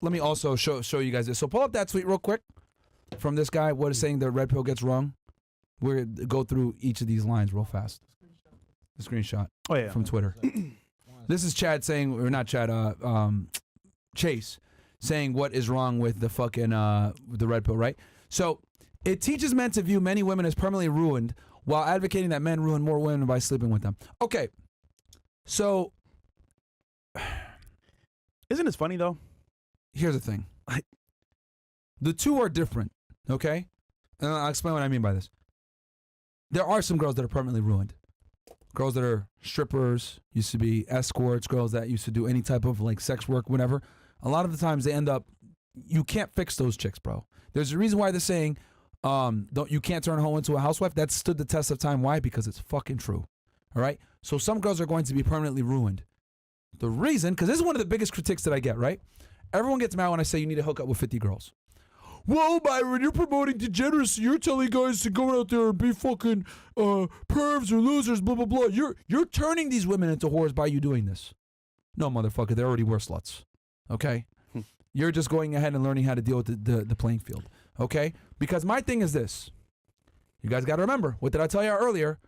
let me also show you guys this. So pull up that tweet real quick from this guy. What is saying the red pill gets wrong? We're gonna go through each of these lines real fast. The screenshot from Twitter. This is Chad saying, or not Chad, Chase saying what is wrong with the fucking the red pill, right? So it teaches men to view many women as permanently ruined while advocating that men ruin more women by sleeping with them. Okay, so isn't this funny though? Here's the thing. The two are different, okay? And I'll explain what I mean by this. There are some girls that are permanently ruined. Girls that are strippers, used to be escorts, girls that used to do any type of like sex work, whatever. A lot of the times they end up, you can't fix those chicks, bro. There's a reason why they're saying, you can't turn a hoe into a housewife. That stood the test of time. Why? Because it's fucking true. All right? So some girls are going to be permanently ruined. The reason, because this is one of the biggest critiques that I get, right? Everyone gets mad when I say you need to hook up with 50 girls. Well, Byron, you're promoting degeneracy. You're telling guys to go out there and be fucking pervs or losers, blah, blah, blah. You're turning these women into whores by you doing this. No, motherfucker, they already were sluts. Okay? You're just going ahead and learning how to deal with the playing field. Okay? Because my thing is this. You guys got to remember, what did I tell you earlier?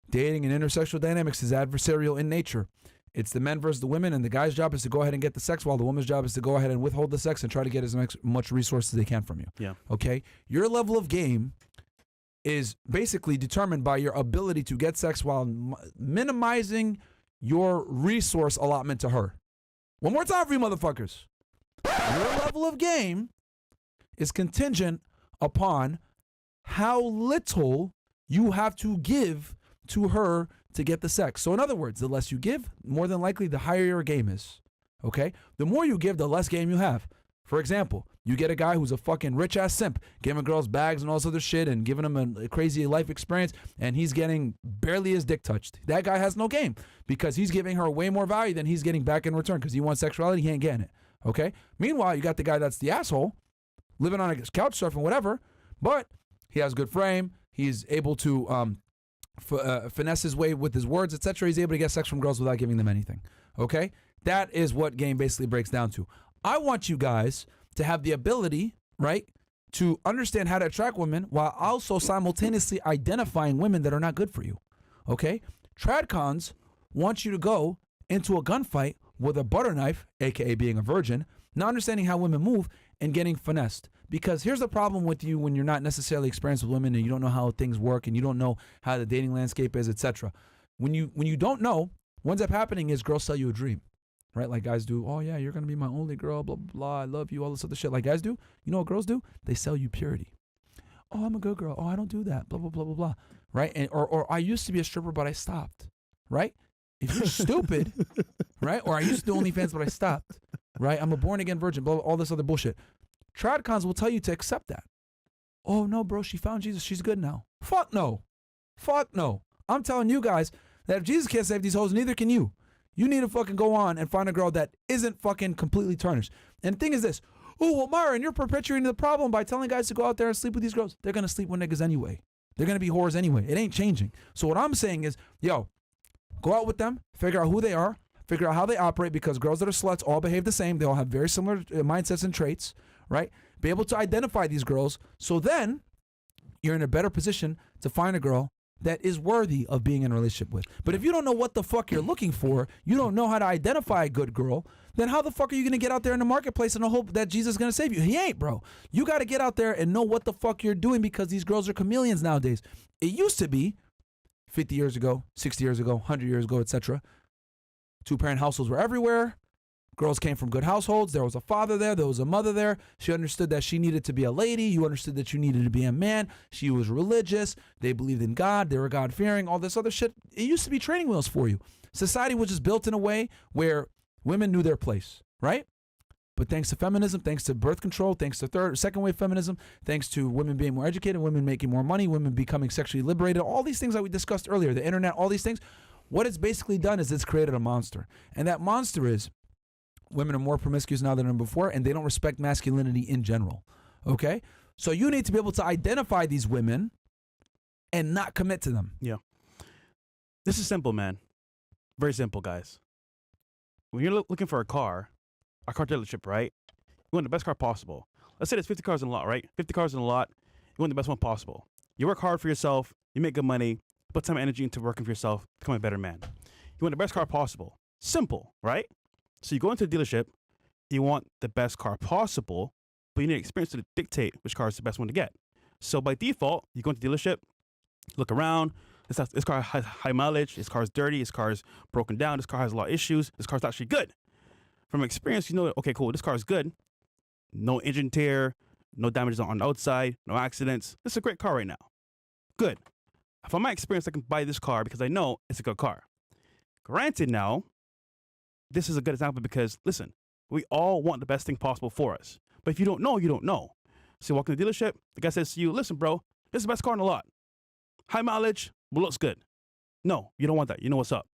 Dating and intersexual dynamics is adversarial in nature. It's the men versus the women, and the guy's job is to go ahead and get the sex, while the woman's job is to go ahead and withhold the sex and try to get as much resources as they can from you. Yeah. Okay? Your level of game is basically determined by your ability to get sex while minimizing your resource allotment to her. One more time for you motherfuckers. Your level of game is contingent upon how little you have to give to her to get the sex. So in other words, the less you give, more than likely the higher your game is. Okay? The more you give, the less game you have. For example, you get a guy who's a fucking rich ass simp, giving girls bags and all this other shit and giving them a crazy life experience, and he's getting barely his dick touched. That guy has no game because he's giving her way more value than he's getting back in return because he wants sexuality, he ain't getting it. Okay? Meanwhile, you got the guy that's the asshole, living on a couch surfing, whatever, but he has good frame, he's able to finesse his way with his words, etc. He's able to get sex from girls without giving them anything. Okay? That is what game basically breaks down to. I want you guys to have the ability, right, to understand how to attract women while also simultaneously identifying women that are not good for you. Okay? Tradcons want you to go into a gunfight with a butter knife, aka being a virgin, not understanding how women move and getting finessed. Because here's the problem with you when you're not necessarily experienced with women and you don't know how things work and you don't know how the dating landscape is, etc. When you don't know, what ends up happening is girls sell you a dream, right? Like guys do, oh yeah, you're going to be my only girl, blah, blah, blah, I love you, all this other shit. Like guys do, you know what girls do? They sell you purity. Oh, I'm a good girl. Oh, I don't do that, blah, blah, blah, blah, blah, right? And, or I used to be a stripper, but I stopped, right? If you're stupid, right? Or I used to do OnlyFans, but I stopped, right? I'm a born-again virgin, blah, blah, all this other bullshit. Tradcons will tell you to accept that. Oh, no, bro, she found Jesus. She's good now. Fuck no. Fuck no. I'm telling you guys that if Jesus can't save these hoes, neither can you. You need to fucking go on and find a girl that isn't fucking completely tarnished. And the thing is this. Oh, well, Myron, you're perpetuating the problem by telling guys to go out there and sleep with these girls. They're going to sleep with niggas anyway. They're going to be whores anyway. It ain't changing. So what I'm saying is, yo, go out with them, figure out who they are, figure out how they operate, because girls that are sluts all behave the same. They all have very similar mindsets and traits. Right? Be able to identify these girls, so then you're in a better position to find a girl that is worthy of being in a relationship with. But if you don't know what the fuck you're looking for, you don't know how to identify a good girl, then how the fuck are you going to get out there in the marketplace and hope that Jesus is going to save you? He ain't, bro. You got to get out there and know what the fuck you're doing, because these girls are chameleons nowadays. It used to be 50 years ago, 60 years ago, 100 years ago, etc. Two-parent households were everywhere. Girls came from good households. There was a father there. There was a mother there. She understood that she needed to be a lady. You understood that you needed to be a man. She was religious. They believed in God. They were God-fearing. All this other shit. It used to be training wheels for you. Society was just built in a way where women knew their place, right? But thanks to feminism, thanks to birth control, thanks to second wave feminism, thanks to women being more educated, women making more money, women becoming sexually liberated, all these things that we discussed earlier, the internet, all these things, what it's basically done is it's created a monster. And that monster is women are more promiscuous now than before, and they don't respect masculinity in general. Okay? So you need to be able to identify these women and not commit to them. Yeah. This is simple, man. Very simple, guys. When you're looking for a car dealership, right? want the best car possible. Let's say there's 50 cars in the lot, right? 50 cars in the lot. You want the best one possible. You work hard for yourself. You make good money. Put some energy into working for yourself. Become a better man. You want the best car possible. Simple, right? So you go into a dealership. You want the best car possible, but you need experience to dictate which car is the best one to get. So by default, you go into the dealership, look around. This car has high mileage. This car is dirty. This car is broken down. This car has a lot of issues. This car's actually good. From experience, you know, okay, cool, this car is good. No engine tear, no damages on the outside, no accidents. This is a great car right now. Good. From my experience, I can buy this car because I know it's a good car. Granted now, this is a good example because, listen, we all want the best thing possible for us. But if you don't know, you don't know. So you walk in the dealership, the guy says to you, listen, bro, this is the best car in the lot. High mileage, but looks good. No, you don't want that. You know what's up.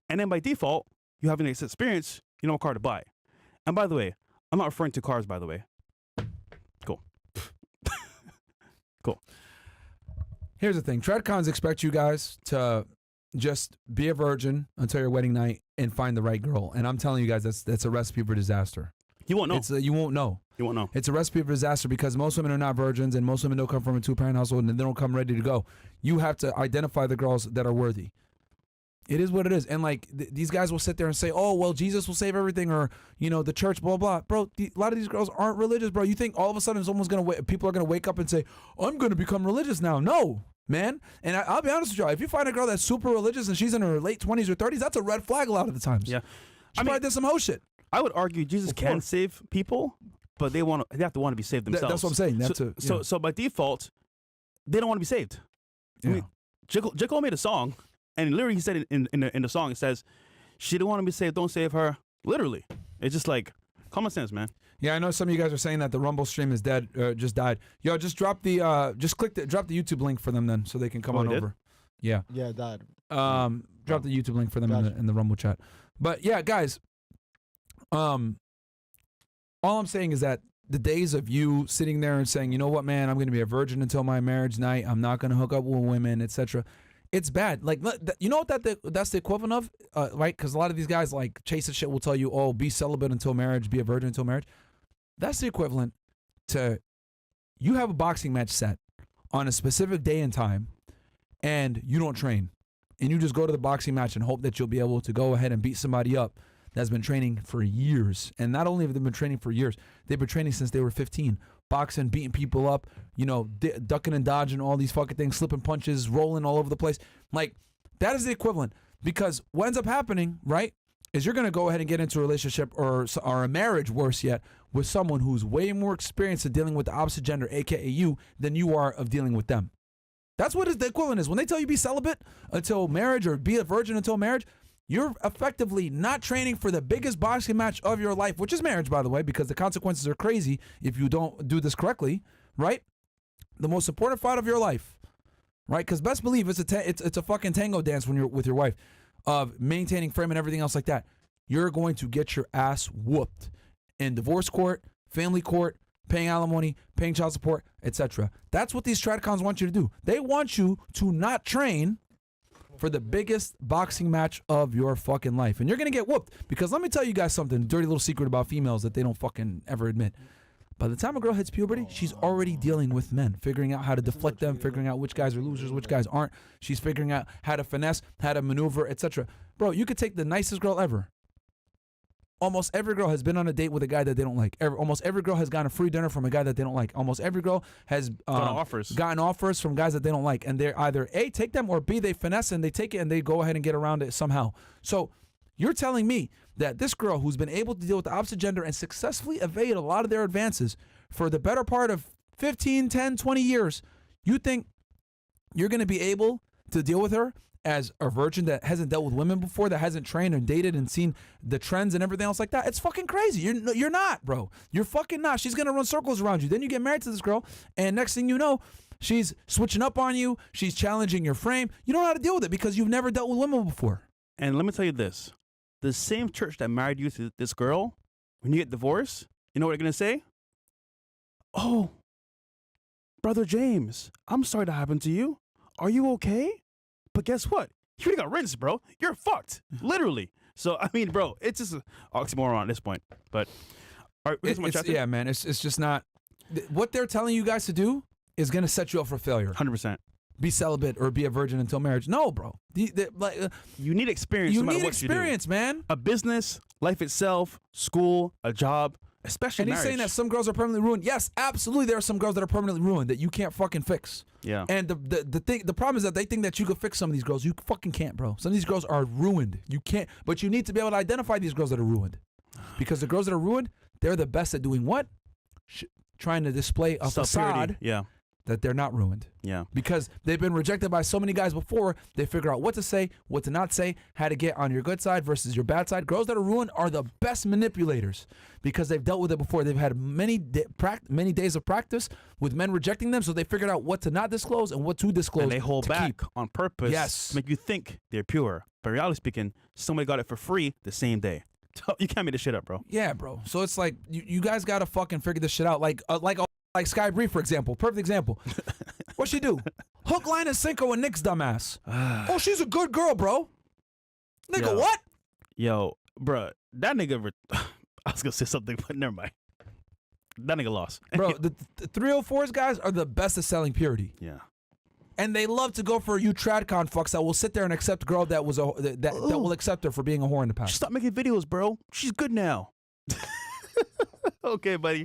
And then by default, you have an experience, you know what car to buy. And by the way, I'm not referring to cars, by the way. Cool. Cool. Here's the thing. TreadCons expect you guys to just be a virgin until your wedding night and find the right girl. And I'm telling you guys, that's a recipe for disaster. You won't know. You won't know. You won't know. It's a recipe for disaster because most women are not virgins and most women don't come from a two-parent household and they don't come ready to go. You have to identify the girls that are worthy. It is what it is. And like these guys will sit there and say, oh, well, Jesus will save everything, or, you know, the church, blah, blah. Bro, a lot of these girls aren't religious, bro. You think all of a sudden people are going to wake up and say, I'm going to become religious now. No, man. And I'll be honest with you. If you find a girl that's super religious and she's in her late 20s or 30s, that's a red flag a lot of the times. Yeah. She probably did some hoe shit. I would argue Jesus can save people, but they have to want to be saved themselves. That's what I'm saying. So by default, they don't want to be saved. Yeah. I mean, J. Cole made a song, and literally he said it in the song. It says, "She don't want to be saved. Don't save her." Literally, it's just like common sense, man. Yeah, I know some of you guys are saying that the Rumble stream is dead, just died. Yo, just drop the drop the YouTube link for them then, so they can come on over. Yeah. Yeah, that. Drop the YouTube link for them in the Rumble chat. But yeah, guys. All I'm saying is that the days of you sitting there and saying, you know what, man, I'm going to be a virgin until my marriage night. I'm not going to hook up with women, etc. It's bad. Like, you know what that's the equivalent of, right? Because a lot of these guys like chase and shit will tell you, oh, be celibate until marriage, be a virgin until marriage. That's the equivalent to you have a boxing match set on a specific day and time, and you don't train, and you just go to the boxing match and hope that you'll be able to go ahead and beat somebody up that's been training for years. And not only have they been training for years, they've been training since they were 15. Boxing, beating people up, you know, ducking and dodging all these fucking things, slipping punches, rolling all over the place. Like, that is the equivalent. Because what ends up happening, right, is you're going to go ahead and get into a relationship or a marriage, worse yet, with someone who's way more experienced in dealing with the opposite gender, a.k.a. you, than you are of dealing with them. That's what the equivalent is. When they tell you be celibate until marriage or be a virgin until marriage, you're effectively not training for the biggest boxing match of your life, which is marriage, by the way, because the consequences are crazy if you don't do this correctly, right? The most important fight of your life, right? Because best believe it's a fucking tango dance when you're with your wife, of maintaining frame and everything else like that. You're going to get your ass whooped in divorce court, family court, paying alimony, paying child support, etc. That's what these TreadCons want you to do. They want you to not train for the biggest boxing match of your fucking life. And you're going to get whooped. Because let me tell you guys something, dirty little secret about females that they don't fucking ever admit. By the time a girl hits puberty, she's already dealing with men, figuring out how to deflect them, figuring out which guys are losers, which guys aren't. She's figuring out how to finesse, how to maneuver, etc. Bro, you could take the nicest girl ever. Almost every girl has been on a date with a guy that they don't like. Almost every girl has gotten a free dinner from a guy that they don't like. Almost every girl has gotten offers from guys that they don't like. And they're either A, take them, or B, they finesse and they take it and they go ahead and get around it somehow. So you're telling me that this girl who's been able to deal with the opposite gender and successfully evade a lot of their advances for the better part of 15, 10, 20 years, you think you're going to be able to deal with her as a virgin that hasn't dealt with women before, that hasn't trained and dated and seen the trends and everything else like that? It's fucking crazy. You're not, bro. You're fucking not. She's going to run circles around you. Then you get married to this girl, and next thing you know, she's switching up on you. She's challenging your frame. You don't know how to deal with it because you've never dealt with women before. And let me tell you this. The same church that married you to this girl, when you get divorced, you know what they're going to say? Oh, Brother James, I'm sorry that happened to you. Are you okay? But guess what? You already got rinsed, bro. You're fucked. Literally. So, I mean, bro, it's just an oxymoron at this point. But, All right, we got some more It's, chats. yeah, man. It's just not. What they're telling you guys to do is gonna set you up for failure. 100%. Be celibate or be a virgin until marriage. No, bro. You need experience. You no matter need what experience, you man. do. A business, life itself, school, a job, especially And he's marriage. saying that some girls are permanently ruined. Yes, absolutely. There are some girls that are permanently ruined that you can't fucking fix. Yeah. And the problem is that they think that you could fix some of these girls. You fucking can't, bro. Some of these girls are ruined. You can't. But you need to be able to identify these girls that are ruined, because the girls that are ruined, they're the best at doing what? Trying to display a Self-purity. facade Yeah. that they're not ruined. Yeah. Because they've been rejected by so many guys before, they figure out what to say, what to not say, how to get on your good side versus your bad side. Girls that are ruined are the best manipulators because they've dealt with it before. They've had many days of practice with men rejecting them, so they figured out what to not disclose and what to disclose. And they hold to back keep. on purpose Yes. to make you think they're pure. But reality speaking, somebody got it for free the same day. You can't make this shit up, bro. Yeah, bro. So it's like you guys got to fucking figure this shit out. Like Sky Bree, for example. Perfect example. What'd she do? Hook, line, and sinker with Nick's dumbass. Oh, she's a good girl, bro. Nigga, Yo. what? Yo, bruh, that nigga. I was gonna say something, but never mind. That nigga lost. Bro, the 304s guys are the best at selling purity. Yeah. And they love to go for you tradcon fucks that will sit there and accept a girl that was that will accept her for being a whore in the past. Stop making videos, bro. She's good now. Okay, buddy.